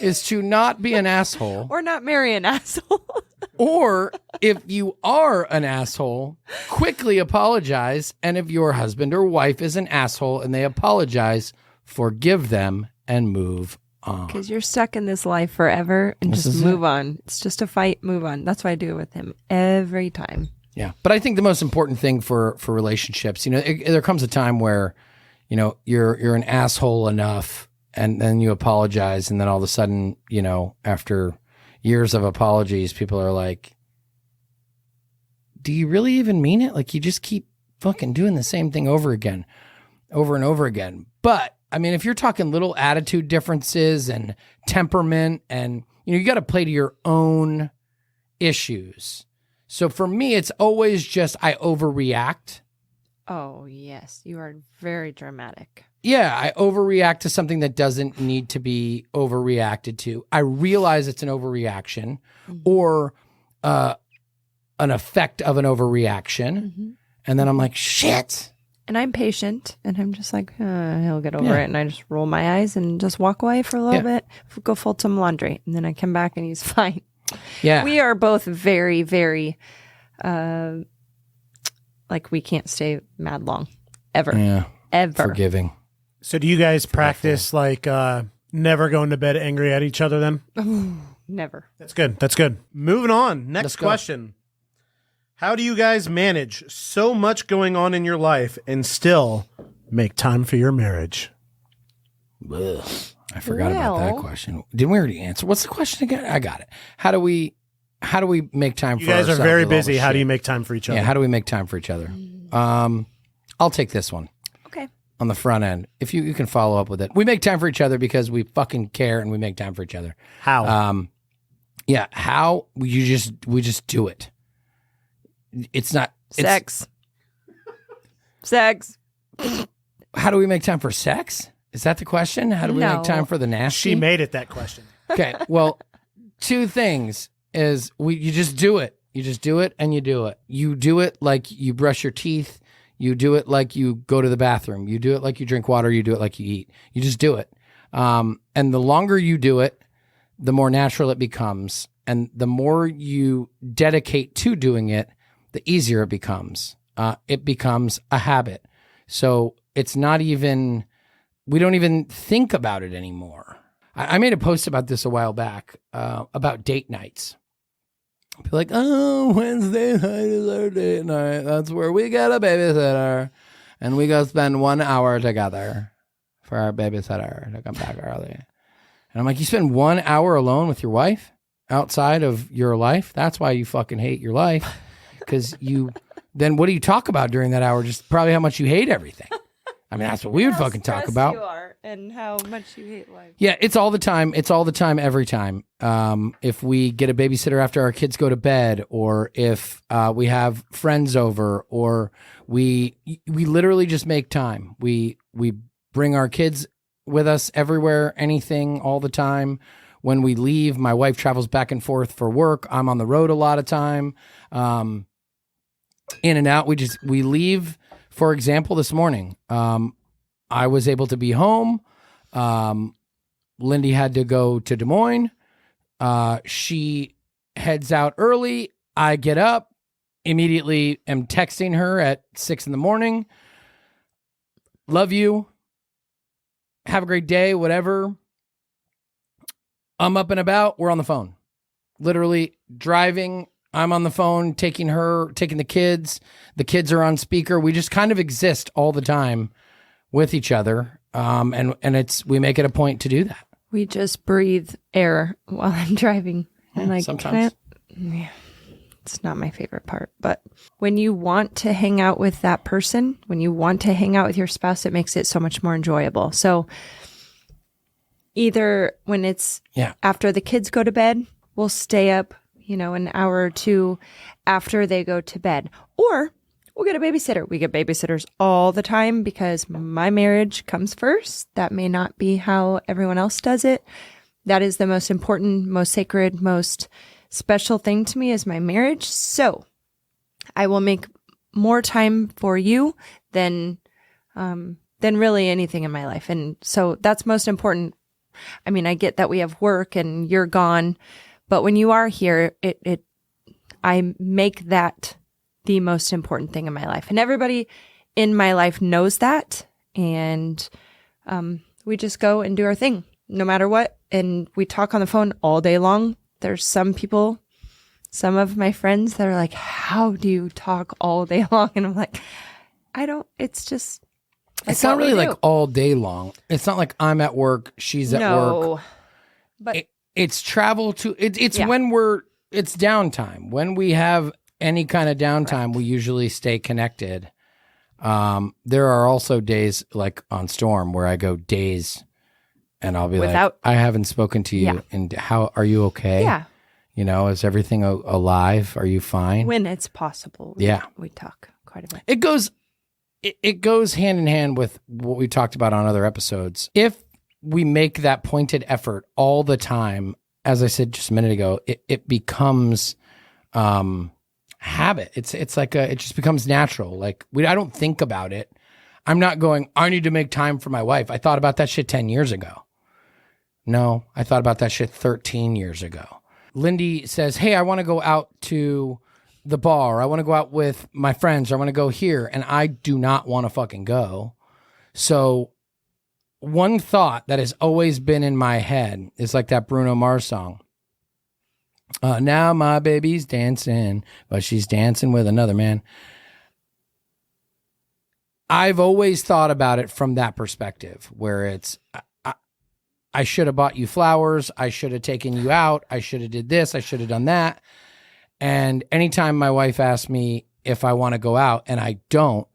is to not be an asshole, Or not marry an asshole. or if you are an asshole, quickly apologize. And if your husband or wife is an asshole and they apologize, forgive them and move on. Because you're stuck in this life forever and This just is move on. It's just a fight, move on. That's what I do with him every time. Yeah. But I think the most important thing for relationships, there comes a time where, you're an asshole enough and then you apologize. And then all of a sudden, after years of apologies, people are like, do you really even mean it? Like, you just keep fucking doing the same thing over and over again. But I mean, if you're talking little attitude differences and temperament, and you got to play to your own issues. So for me, it's always just I overreact. Oh, yes. You are very dramatic. Yeah, I overreact to something that doesn't need to be overreacted to. I realize it's an overreaction or an effect of an overreaction. And then I'm like, shit. And I'm patient, and I'm just like, he'll get over it. And I just roll my eyes and just walk away for a little bit, go fold some laundry, and then I come back and he's fine. Yeah. We are both very, very, like, we can't stay mad long. Ever. Yeah. Ever. Forgiving. So do you guys practice like never going to bed angry at each other then? Never. That's good. That's good. Moving on. Let's Next go. question. How do you guys manage so much going on in your life and still make time for your marriage? Ugh, I forgot about that Well- question. Didn't we already answer? What's the question again? I got it. How do we make time You for guys are ourselves very with all busy. this How do shit? you make time for each other? Yeah, how do we make time for each other? I'll take this one. Okay. On the front end. If you can follow up with it. We make time for each other because we fucking care and we make time for each other. How? Yeah, how we just do it. It's not Sex. Sex. How do we make time for sex? Is that the question? How do we No. make time for the nasty? She made it that question. Okay. Well, two things is you just do it. You just do it and you do it. You do it like you brush your teeth. You do it like you go to the bathroom. You do it like you drink water. You do it like you eat. You just do it. And the longer you do it, the more natural it becomes. And the more you dedicate to doing it, the easier it becomes. It becomes a habit. So it's not even, we don't even think about it anymore. I made a post about this a while back, about date nights. Be like, oh, Wednesday night is our date night. That's where we get a babysitter and we go spend 1 hour together for our babysitter to come back early. And I'm like, you spend 1 hour alone with your wife outside of your life? That's why you fucking hate your life. Because then what do you talk about during that hour? Just probably how much you hate everything. I mean, that's what we would fucking talk about. You are and how much you hate life. Yeah, it's all the time. It's all the time, every time. If we get a babysitter after our kids go to bed, or if we have friends over, or we literally just make time. We bring our kids with us everywhere, anything, all the time. When we leave, my wife travels back and forth for work. I'm on the road a lot of time. In and out. We leave. For example, this morning, I was able to be home. Lindy had to go to Des Moines. She heads out early. I get up, immediately am texting her at 6 a.m. Love you. Have a great day, whatever. I'm up and about. We're on the phone. Literally driving. I'm on the phone, taking the kids. The kids are on speaker. We just kind of exist all the time with each other. And we make it a point to do that. We just breathe air while I'm driving. And like, sometimes. yeah, it's not my favorite part. But when you want to hang out with that person, when you want to hang out with your spouse, it makes it so much more enjoyable. So either when it's after the kids go to bed, we'll stay up, an hour or two after they go to bed. Or we'll get a babysitter. We get babysitters all the time because my marriage comes first. That may not be how everyone else does it. That is the most important, most sacred, most special thing to me is my marriage. So I will make more time for you than really anything in my life. And so that's most important. I mean, I get that we have work and you're gone, but when you are here, I make that the most important thing in my life. And everybody in my life knows that. And we just go and do our thing no matter what. And we talk on the phone all day long. There's some people, some of my friends that are like, how do you talk all day long? And I'm like, it's just. It's not really like all day long. It's not like I'm at work, she's at work. But it's travel to, it's when it's downtime, when we have any kind of downtime, we usually stay connected. There are also days like on Storm where I go days and I'll be like, I haven't spoken to you. Yeah. And how are you okay? Yeah. Is everything alive? Are you fine? When it's possible. We talk quite a bit. It goes hand in hand with what we talked about on other episodes. If we make that pointed effort all the time, as I said just a minute ago, it becomes habit. It's like it just becomes natural. Like I don't think about it. I'm not going, I need to make time for my wife. I thought about that shit 10 years ago. No, I thought about that shit 13 years ago. Lindy says, hey, I want to go out to the bar. I want to go out with my friends. Or I want to go here. And I do not want to fucking go. So one thought that has always been in my head is like that Bruno Mars song. Now my baby's dancing, but she's dancing with another man. I've always thought about it from that perspective, where it's, I should have bought you flowers. I should have taken you out. I should have did this. I should have done that. And anytime my wife asks me if I want to go out and I don't,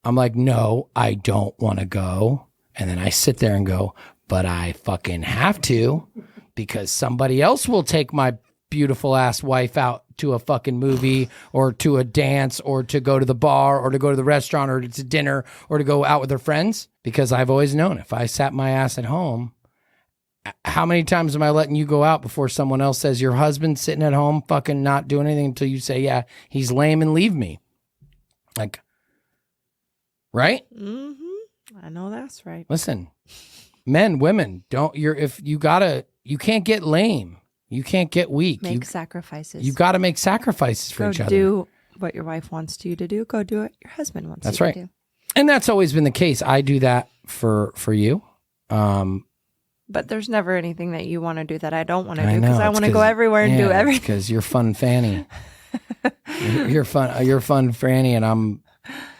I'm like, no, I don't want to go. And then I sit there and go, but I fucking have to, because somebody else will take my beautiful ass wife out to a fucking movie or to a dance or to go to the bar or to go to the restaurant or to dinner or to go out with her friends. Because I've always known if I sat my ass at home, how many times am I letting you go out before someone else says your husband's sitting at home fucking not doing anything until you say, yeah, he's lame and leave me? Like, right? Mm-hmm. I know that's right. Listen, men, women, you can't get lame. You can't get weak. Make sacrifices. You got to make sacrifices for each other. Do what your wife wants you to do. Go do what your husband wants you to do. And that's always been the case. I do that for you. But there's never anything that you want to do that I don't want to do, because I want to go everywhere and do everything. Because you're fun Fanny. You're fun Franny, and I'm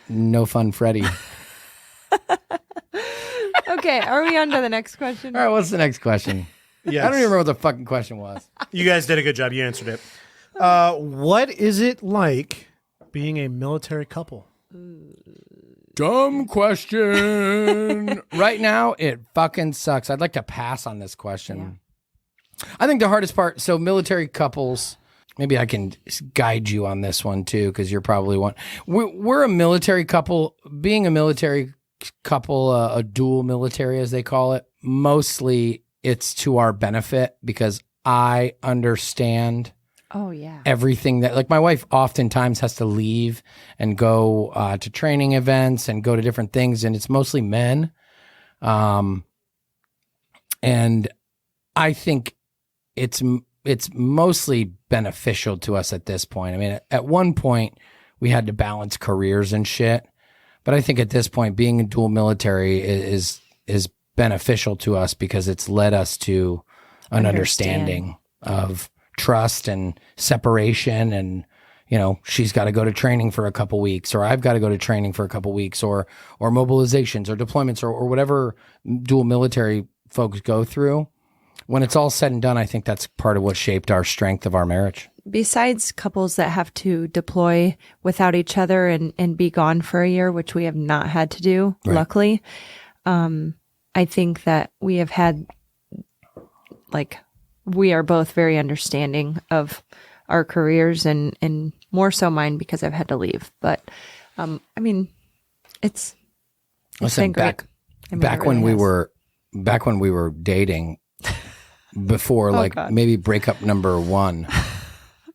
no fun Freddy. Okay, are we on to the next question? All right, what's the next question? Yes. I don't even remember what the fucking question was. You guys did a good job. You answered it. What is it like being a military couple? Dumb question. Right now, it fucking sucks. I'd like to pass on this question. Yeah. I think the hardest part, so military couples, maybe I can guide you on this one too, because you're probably one. We're a military couple. Being a military couple, a dual military as they call it, mostly it's to our benefit because I understand everything that, like, my wife oftentimes has to leave and go to training events and go to different things, and it's mostly men. And I think it's mostly beneficial to us at this point. I mean, at one point we had to balance careers and shit, but I think at this point being a dual military is beneficial to us because it's led us to an understanding of trust and separation, and she's got to go to training for a couple weeks, or I've got to go to training for a couple weeks, or mobilizations or deployments or whatever dual military folks go through. When it's all said and done, I think that's part of what shaped our strength of our marriage. Besides couples that have to deploy without each other and be gone for a year, which we have not had to do, luckily, I think that we have had, we are both very understanding of our careers and more so mine because I've had to leave. But, I mean, it's been great. Back when we were dating, before maybe breakup number 1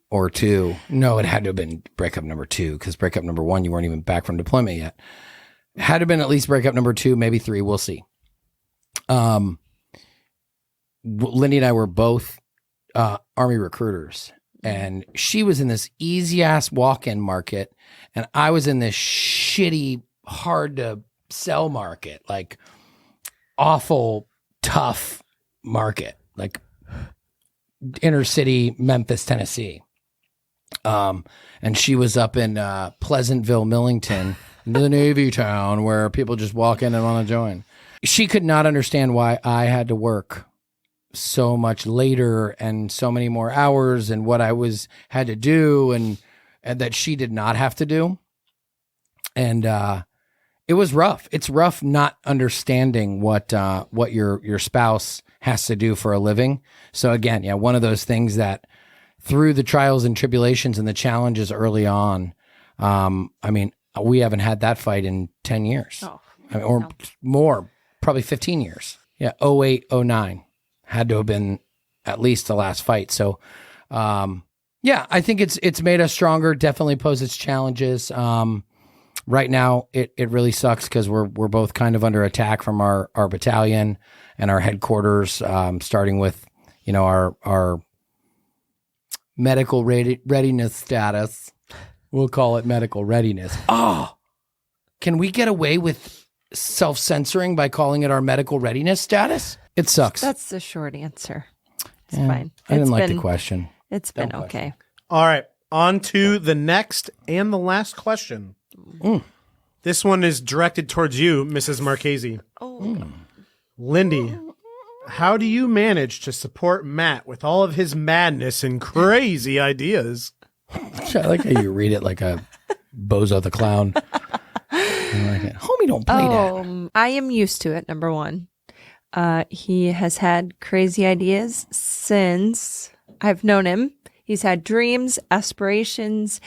or 2. No, it had to have been breakup number 2, because breakup number 1, you weren't even back from deployment yet. It had to have been at least breakup number 2, maybe 3. We'll see. Lindy and I were both Army recruiters, and she was in this easy ass walk-in market, and I was in this shitty, hard to sell market, like awful, tough market, like inner city Memphis, Tennessee. And she was up in Pleasantville, Millington, the Navy town where people just walk in and want to join. She could not understand why I had to work so much later and so many more hours and what I had to do. and that she did not have to do. And it was rough. It's rough not understanding what your spouse has to do for a living. So again, yeah, one of those things that through the trials and tribulations and the challenges early on, I mean, we haven't had that fight in 10 years. Oh, I mean, or no. more, probably 15 years. Yeah, 08, 09 had to have been at least the last fight. So, yeah, I think it's made us stronger. Definitely posed its challenges. Right now, it really sucks because we're both kind of under attack from our battalion and our headquarters. Starting with our medical readiness status. We'll call it medical readiness. Oh, can we get away with self-censoring by calling it our medical readiness status? It sucks. That's the short answer. It's Yeah, fine. I didn't It's like been- the question. It's been Don't okay. All right, on to the next and the last question. This one is directed towards you, Mrs. Marchese. Oh, Lindy, how do you manage to support Matt with all of his madness and crazy ideas? I like how you read it like a Bozo the Clown. I like it. Homie, don't play that. I am used to it. Number one, he has had crazy ideas since I've known him. He's had dreams, aspirations,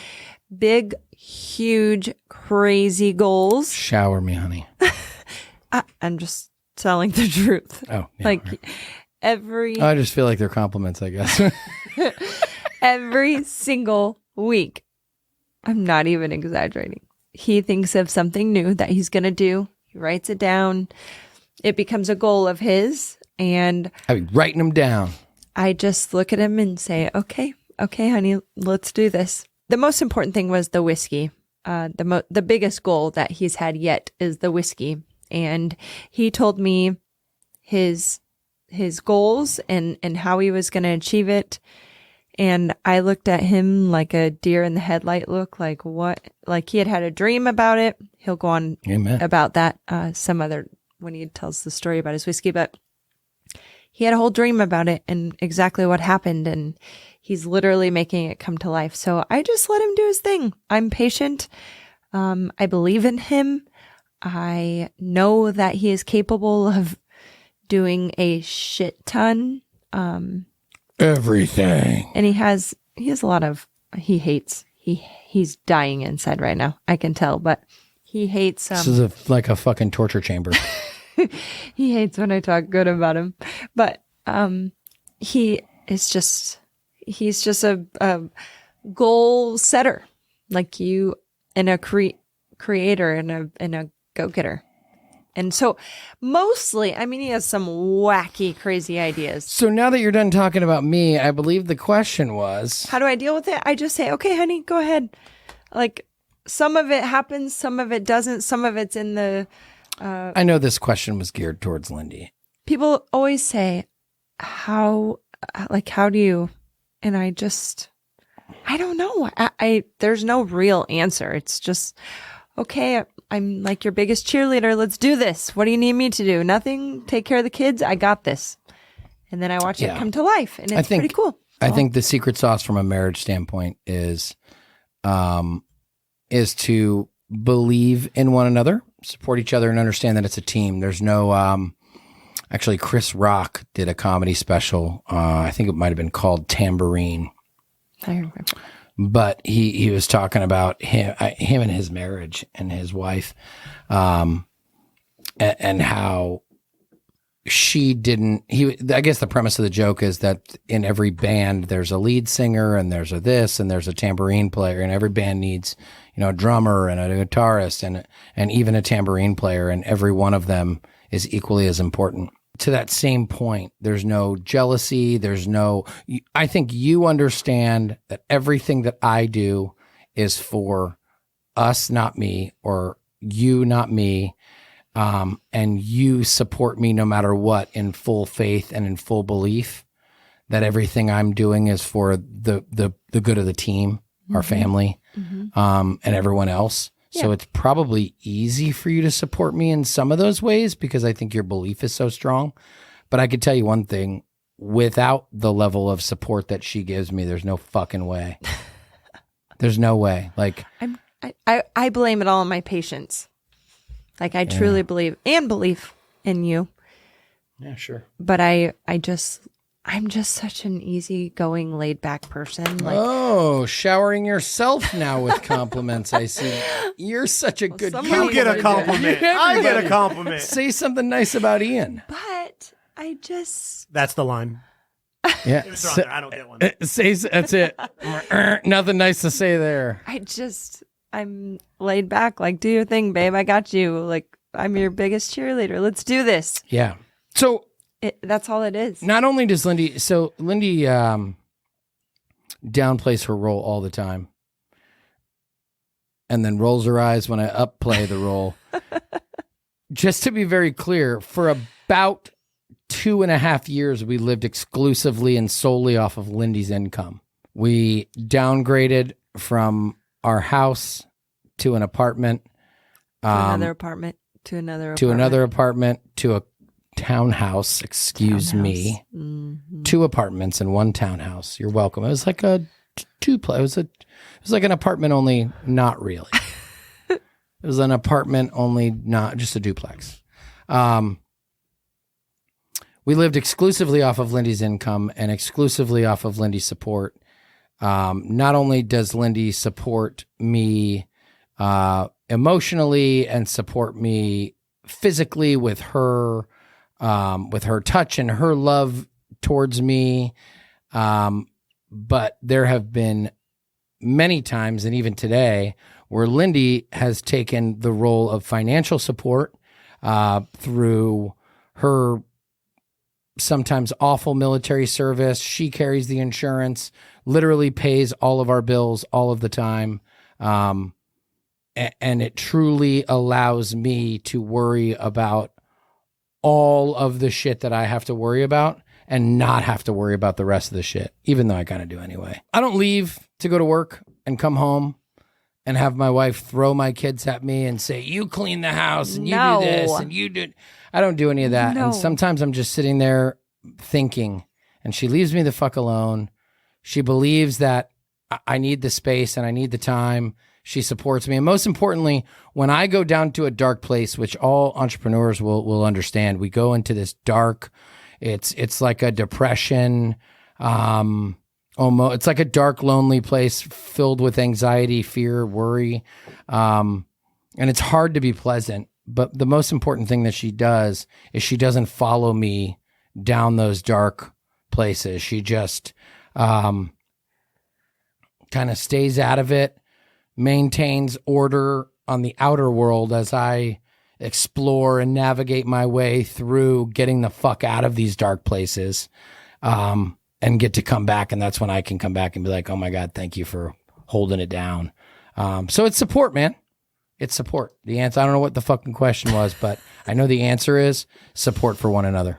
big, huge, crazy goals. Shower me, honey. I'm just telling the truth. Oh, yeah, like right. every I just feel like they're compliments, I guess. every single week. I'm not even exaggerating. He thinks of something new that he's going to do. He writes it down. It becomes a goal of his. And I mean, writing them down. I just look at him and say, okay, honey, let's do this. The most important thing was the whiskey. The biggest goal that he's had yet is the whiskey. And he told me his goals and how he was going to achieve it. And I looked at him like a deer in the headlight look, like what? Like he had a dream about it. He'll go on Amen. about that when he tells the story about his whiskey, but he had a whole dream about it and exactly what happened. And he's literally making it come to life. So I just let him do his thing. I'm patient. I believe in him. I know that he is capable of doing a shit ton. Everything. And he has a lot of, he's dying inside right now. I can tell, but he hates, This is like a fucking torture chamber. he hates when I talk good about him, but, he's just a goal setter, like you, and a creator and a go-getter. And so mostly, I mean, he has some wacky, crazy ideas. So now that you're done talking about me, I believe the question was, How do I deal with it? I just say, okay, honey, go ahead. Like some of it happens, some of it doesn't, some of it's in the, I know this question was geared towards Lindy. people always say, how do you, and I don't know. There's no real answer. It's just, okay, I'm like your biggest cheerleader. Let's do this. What do you need me to do? Nothing. Take care of the kids. I got this. And then I watch it Yeah. come to life, and it's pretty cool. I think the secret sauce from a marriage standpoint is to believe in one another, support each other, and understand that it's a team. There's no, actually, Chris Rock did a comedy special. I think it might have been called Tambourine. I remember. But he was talking about him and his marriage and his wife, and how she didn't. I guess the premise of the joke is that in every band there's a lead singer and there's a this and there's a tambourine player, and every band needs a drummer and a guitarist and even a tambourine player, and every one of them is equally as important. To that same point, there's no jealousy. I think you understand that everything that I do is for us, not me, or you, not me. And you support me no matter what, in full faith and in full belief that everything I'm doing is for the good of the team, our family, and everyone else. So it's probably easy for you to support me in some of those ways because I think your belief is so strong. But I could tell you one thing, without the level of support that she gives me, there's no fucking way. There's no way. Like, I blame it all on my patience. Like I truly believe in you. yeah, sure. But I'm just such an easygoing, laid back person. Like Oh, showering yourself now with compliments. I see. You're such a good. somebody- You get a compliment. I get a compliment. Say something nice about Ian. but I just That's the line. Yeah. It's wrong there. I don't get one. Say that's it. Nothing nice to say there. I'm laid back. Like, do your thing, babe. I got you. Like, I'm your biggest cheerleader. Let's do this. Yeah. So That's all it is. not only does Lindy downplays her role all the time, and then rolls her eyes when I upplay the role. Just to be very clear, for about 2.5 years, we lived exclusively and solely off of Lindy's income. We downgraded from our house to an apartment, To another apartment. To another to apartment. another apartment, to a townhouse. Excuse me, Mhm. 2 apartments and 1 townhouse. You're welcome. It was like a duplex. It was like an apartment, only not really. It was an apartment, only not just a duplex. We lived exclusively off of Lindy's income and exclusively off of Lindy's support. Not only does Lindy support me emotionally and support me physically with her touch and her love towards me, but there have been many times, and even today, where Lindy has taken the role of financial support through her sometimes awful military service. She carries the insurance, literally pays all of our bills all of the time. And it truly allows me to worry about all of the shit that I have to worry about and not have to worry about the rest of the shit, even though I kind of do anyway. I don't leave to go to work and come home and have my wife throw my kids at me and say, you clean the house and you No. do this and you do. I don't do any of that. No. And sometimes I'm just sitting there thinking, and she leaves me the fuck alone. She believes that I need the space and I need the time. She supports me. And most importantly, when I go down to a dark place, which all entrepreneurs will understand, we go into this dark, it's like a depression, almost, it's like a dark, lonely place filled with anxiety, fear, worry. And it's hard to be pleasant. But the most important thing that she does is she doesn't follow me down those dark places. She just kind of stays out of it, maintains order on the outer world as I explore and navigate my way through getting the fuck out of these dark places, and get to come back. And that's when I can come back and be like, oh my God, thank you for holding it down. So it's support, man. It's support. The answer, I don't know what the fucking question was, but I know the answer is support for one another.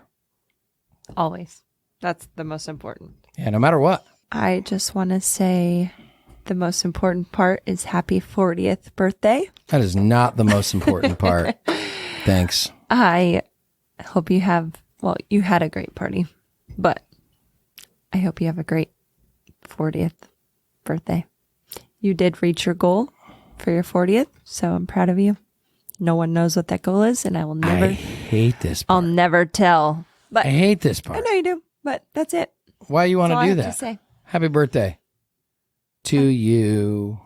Always. That's the most important. Yeah, no matter what. I just want to say the most important part is happy 40th birthday. That is not the most important part. Thanks. I hope you you had a great party, but I hope you have a great 40th birthday. You did reach your goal for your 40th, so I'm proud of you. No one knows what that goal is, and I will I never, hate this I'll part. never tell. But I hate this I part. know you do, but that's it. Why you want That's all to I do have that? to say. Happy birthday to you.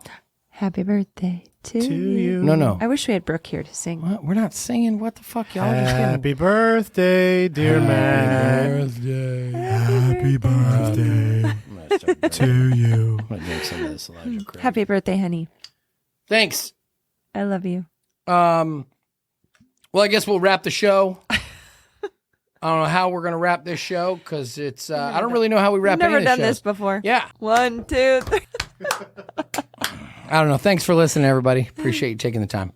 Happy birthday to To you. No. I wish we had Brooke here to sing. What? We're not singing. What the fuck, y'all? Just kidding. Happy birthday, dear man. birthday. Happy birthday to you. I'm gonna drink some of this Elijah Craig. Happy birthday, honey. Thanks. I love you. Well, I guess we'll wrap the show. I don't know how we're gonna wrap this show because it's. I don't really know how we wrap. I've never any of the done this shows. before. Yeah. 1, 2, 3. I don't know. Thanks for listening, everybody. Appreciate you taking the time.